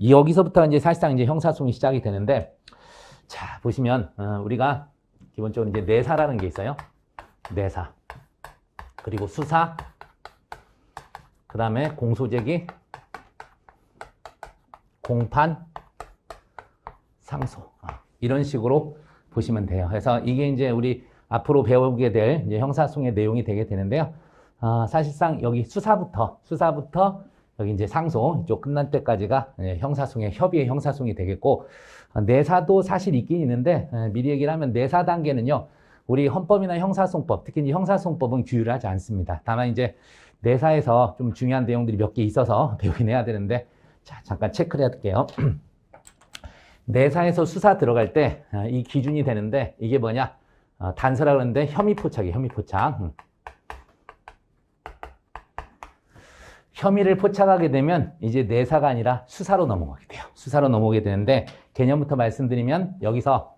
여기서부터 이제 사실상 이제 형사소송이 시작이 되는데, 자, 보시면, 우리가 기본적으로 이제 내사라는 게 있어요. 내사. 그리고 수사. 그 다음에 공소제기, 공판, 상소. 이런 식으로 보시면 돼요. 그래서 이게 이제 우리 앞으로 배우게 될 이제 형사소송의 내용이 되게 되는데요. 사실상 여기 수사부터 여기 이제 상소 이쪽 끝날 때까지가 형사소송의 협의의 형사소송이 되겠고, 내사도 사실 있긴 있는데 미리 얘기를 하면 내사 단계는요, 우리 헌법이나 형사소송법, 특히 이제 형사소송법은 규율을 하지 않습니다. 다만 이제 내사에서 좀 중요한 내용들이 몇 개 있어서 배우긴 해야 되는데, 자, 잠깐 체크를 해둘게요. 내사에서 수사 들어갈 때 이 기준이 되는데, 이게 뭐냐? 단서라고 하는데 혐의 포착이에요. 혐의 포착. 혐의를 포착하게 되면 이제 내사가 아니라 수사로 넘어가게 돼요. 수사로 넘어오게 되는데, 개념부터 말씀드리면 여기서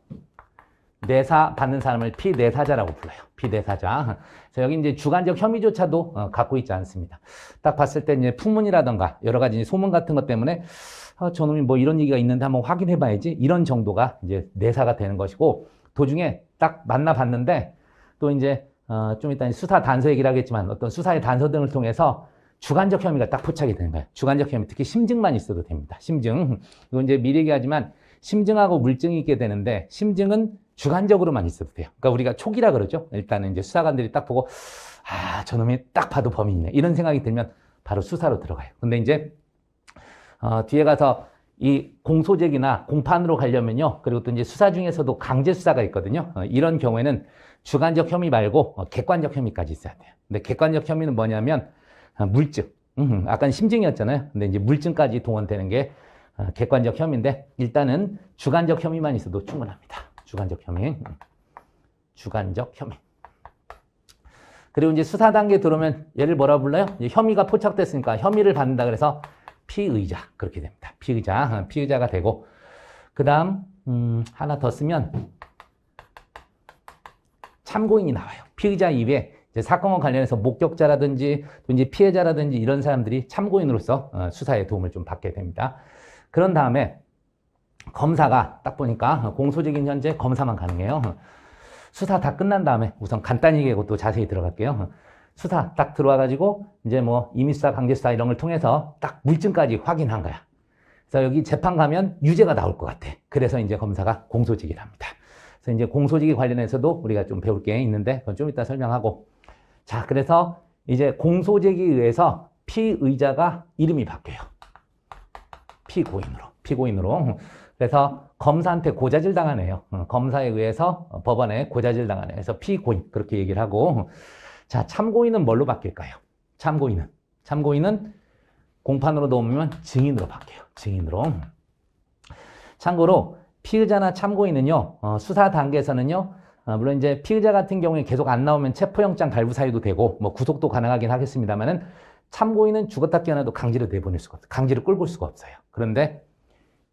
내사 받는 사람을 피내사자라고 불러요. 피내사자. 그래서 여기 이제 주관적 혐의조차도 갖고 있지 않습니다. 딱 봤을 때 이제 풍문이라던가 여러 가지 소문 같은 것 때문에 저놈이 뭐 이런 얘기가 있는데 한번 확인해 봐야지, 이런 정도가 이제 내사가 되는 것이고, 도중에 딱 만나봤는데 또 이제 좀 이따 수사 단서 얘기를 하겠지만 어떤 수사의 단서 등을 통해서 주관적 혐의가 딱 포착이 되는 거예요. 주관적 혐의, 특히 심증만 있어도 됩니다. 심증. 이거 이제 미리 얘기하지만 심증하고 물증이 있게 되는데, 심증은 주관적으로만 있어도 돼요. 그러니까 우리가 촉이라 그러죠. 일단은 이제 수사관들이 딱 보고 저놈이 딱 봐도 범인이네, 이런 생각이 들면 바로 수사로 들어가요. 근데 이제 뒤에 가서 이 공소제기나 공판으로 가려면요, 그리고 또 이제 수사 중에서도 강제 수사가 있거든요. 이런 경우에는 주관적 혐의 말고 객관적 혐의까지 있어야 돼요. 근데 객관적 혐의는 뭐냐면 물증. 아까 심증이었잖아요. 근데 이제 물증까지 동원되는 게 객관적 혐의인데, 일단은 주관적 혐의만 있어도 충분합니다. 주관적 혐의. 주관적 혐의. 그리고 이제 수사 단계에 들어오면 얘를 뭐라 불러요? 이제 혐의가 포착됐으니까 혐의를 받는다 그래서 피의자, 그렇게 됩니다. 피의자가 되고, 그 다음 하나 더 쓰면 참고인이 나와요. 피의자 이외에 이제 사건과 관련해서 목격자라든지 또 이제 피해자라든지 이런 사람들이 참고인으로서 수사에 도움을 좀 받게 됩니다. 그런 다음에 검사가 딱 보니까 공소제기는 현재 검사만 가능해요. 수사 다 끝난 다음에 우선 간단히 얘기하고 또 자세히 들어갈게요. 수사 딱 들어와가지고 이제 뭐 임의수사, 강제수사 이런 걸 통해서 딱 물증까지 확인한 거야. 그래서 여기 재판 가면 유죄가 나올 것 같아. 그래서 이제 검사가 공소제기를 합니다. 그래서 이제 공소제기 관련해서도 우리가 좀 배울 게 있는데 그건 좀 이따 설명하고. 자, 그래서 이제 공소제기에 의해서 피의자가 이름이 바뀌어요. 피고인으로. 그래서 검사한테 고자질 당하네요. 검사에 의해서 법원에 고자질 당하네. 그래서 피고인, 그렇게 얘기를 하고. 자, 참고인은 뭘로 바뀔까요? 참고인은 공판으로 넘으면 증인으로 바뀌어요. 증인으로. 참고로 피의자나 참고인은요, 수사 단계에서는요, 물론 이제 피의자 같은 경우에 계속 안 나오면 체포영장 발부 사유도 되고, 뭐 구속도 가능하긴 하겠습니다만은, 참고인은 죽었다 깨어나도 강제로 내보낼 수가 없어요. 강제로 끌고 올 수가 없어요. 그런데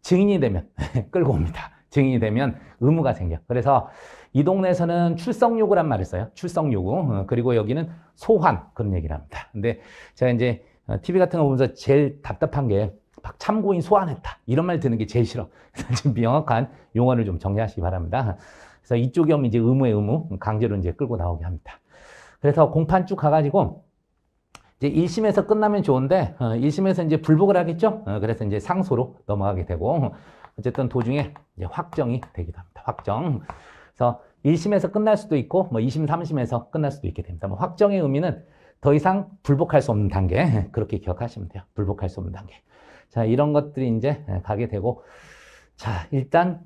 증인이 되면 끌고 옵니다. 증인이 되면 의무가 생겨. 그래서 이 동네에서는 출석 요구란 말을 써요. 출석 요구. 그리고 여기는 소환, 그런 얘기를 합니다. 근데 제가 이제 TV 같은 거 보면서 제일 답답한 게 막 참고인 소환했다, 이런 말 듣는 게 제일 싫어. 그래서 좀 명확한 용어를 좀 정리하시기 바랍니다. 그래서 이쪽이 오면 이제 의무의 의무, 강제로 이제 끌고 나오게 합니다. 그래서 공판 쭉 가가지고 이제 1심에서 끝나면 좋은데 1심에서 이제 불복을 하겠죠. 그래서 이제 상소로 넘어가게 되고, 어쨌든 도중에 이제 확정이 되기도 합니다. 확정. 그래서 1심에서 끝날 수도 있고 뭐 2심, 3심에서 끝날 수도 있게 됩니다. 뭐 확정의 의미는 더 이상 불복할 수 없는 단계, 그렇게 기억하시면 돼요. 불복할 수 없는 단계. 자, 이런 것들이 이제 가게 되고, 자, 일단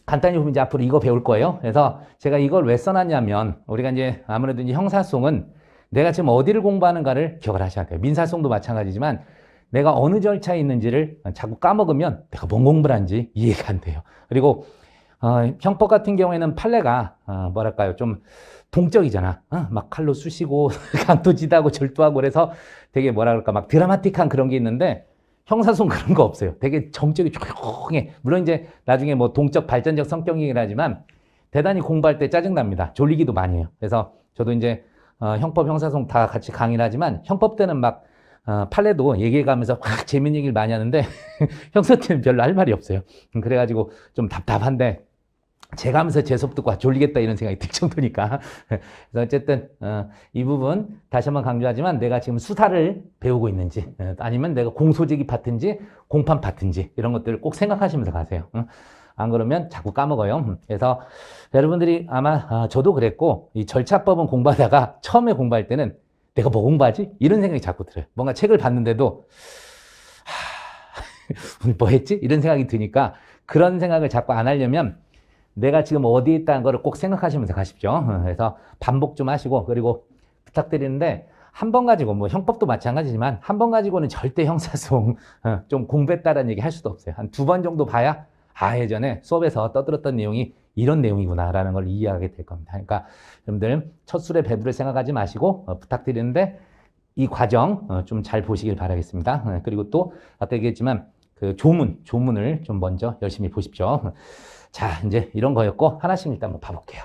간단히 보면 이제 앞으로 이거 배울 거예요. 그래서 제가 이걸 왜 써놨냐면, 우리가 이제 아무래도 이제 형사소송은 내가 지금 어디를 공부하는가를 기억을 하셔야 돼요. 민사소송도 마찬가지지만 내가 어느 절차에 있는지를 자꾸 까먹으면 내가 뭔 공부를 하는지 이해가 안 돼요. 그리고 형법 같은 경우에는 판례가 뭐랄까요, 좀 동적이잖아. 막 칼로 쑤시고 강도지다고 절도하고, 그래서 되게 뭐라 그럴까, 막 드라마틱한 그런 게 있는데 형사소송 그런 거 없어요. 되게 정적이 조용해. 물론 이제 나중에 뭐 동적 발전적 성격이긴 하지만 대단히 공부할 때 짜증납니다. 졸리기도 많이 해요. 그래서 저도 이제 형법, 형사소송 다 같이 강의를 하지만 형법 때는 막 판례도 얘기해가면서 확 재밌는 얘기를 많이 하는데 형사한테는 별로 할 말이 없어요. 그래가지고 좀 답답한데 제가 하면서 제 수업 듣고 졸리겠다 이런 생각이 들 정도니까. 그래서 어쨌든 이 부분 다시 한번 강조하지만 내가 지금 수사를 배우고 있는지 아니면 내가 공소제기 파트인지 공판 파트인지 이런 것들을 꼭 생각하시면서 가세요. 안 그러면 자꾸 까먹어요. 그래서 여러분들이 아마 저도 그랬고 이 절차법은 공부하다가 처음에 공부할 때는 내가 뭐 공부하지? 이런 생각이 자꾸 들어요. 뭔가 책을 봤는데도 오늘 뭐 했지? 이런 생각이 드니까 그런 생각을 자꾸 안 하려면 내가 지금 어디에 있다는 거를 꼭 생각하시면서 가십시오. 그래서 반복 좀 하시고 그리고 부탁드리는데 한 번 가지고 뭐 형법도 마찬가지지만 한 번 가지고는 절대 형사소송 좀 공부했다라는 얘기 할 수도 없어요. 한 두 번 정도 봐야 예전에 수업에서 떠들었던 내용이 이런 내용이구나라는 걸 이해하게 될 겁니다. 그러니까 여러분들 첫 술에 배부를 생각하지 마시고 부탁드리는데 이 과정 좀 잘 보시길 바라겠습니다. 그리고 또 아까 얘기했지만 그 조문을 좀 먼저 열심히 보십시오. 자, 이제 이런 거였고 하나씩 일단 한번 봐볼게요.